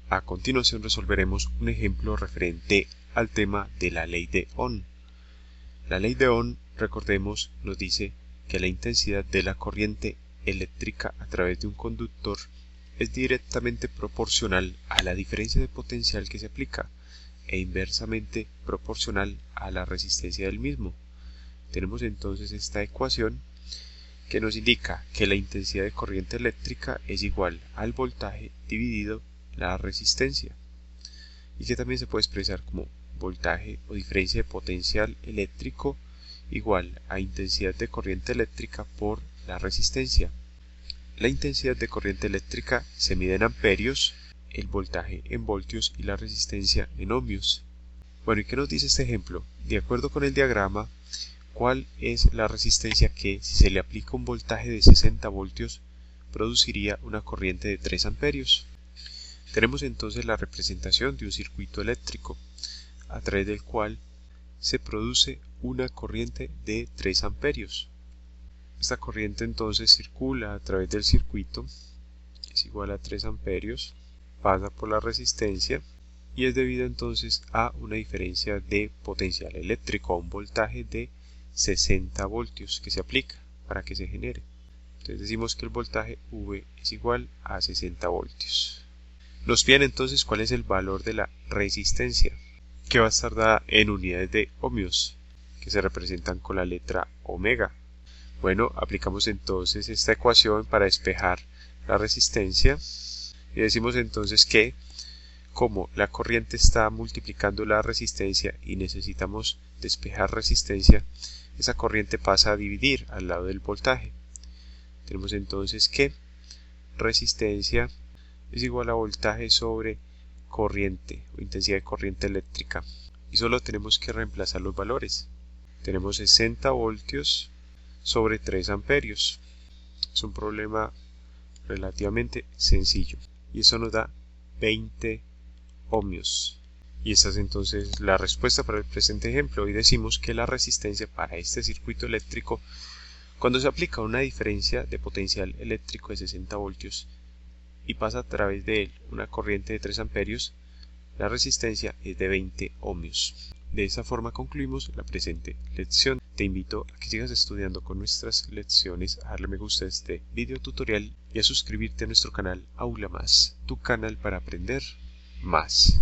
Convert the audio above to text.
A continuación resolveremos un ejemplo referente al tema de la ley de Ohm. La ley de Ohm, recordemos, nos dice que la intensidad de la corriente eléctrica a través de un conductor es directamente proporcional a la diferencia de potencial que se aplica e inversamente proporcional a la resistencia del mismo. Tenemos entonces esta ecuación que nos indica que la intensidad de corriente eléctrica es igual al voltaje dividido la resistencia, y que también se puede expresar como voltaje o diferencia de potencial eléctrico igual a intensidad de corriente eléctrica por la resistencia. La intensidad de corriente eléctrica se mide en amperios, el voltaje en voltios y la resistencia en ohmios. Bueno, ¿y qué nos dice este ejemplo? De acuerdo con el diagrama, ¿cuál es la resistencia que, si se le aplica un voltaje de 60 voltios, produciría una corriente de 3 amperios? Tenemos entonces la representación de un circuito eléctrico, a través del cual se produce una corriente de 3 amperios. Esta corriente entonces circula a través del circuito, es igual a 3 amperios, pasa por la resistencia y es debido entonces a una diferencia de potencial eléctrico, a un voltaje de 60 voltios que se aplica para que se genere. Entonces decimos que el voltaje V es igual a 60 voltios. Nos piden entonces cuál es el valor de la resistencia, que va a estar dada en unidades de ohmios, que se representan con la letra omega. Bueno, aplicamos entonces esta ecuación para despejar la resistencia y decimos entonces que como la corriente está multiplicando la resistencia y necesitamos despejar resistencia, esa corriente pasa a dividir al lado del voltaje. Tenemos entonces que resistencia es igual a voltaje sobre corriente o intensidad de corriente eléctrica, y solo tenemos que reemplazar los valores. Tenemos 60 voltios sobre 3 amperios. Es un problema relativamente sencillo y eso nos da 20 ohmios. Y esta es entonces la respuesta para el presente ejemplo. Hoy decimos que la resistencia para este circuito eléctrico, cuando se aplica una diferencia de potencial eléctrico de 60 voltios y pasa a través de él una corriente de 3 amperios, la resistencia es de 20 ohmios. De esa forma concluimos la presente lección. Te invito a que sigas estudiando con nuestras lecciones, a darle me gusta a este video tutorial y a suscribirte a nuestro canal Aula Más, tu canal para aprender más.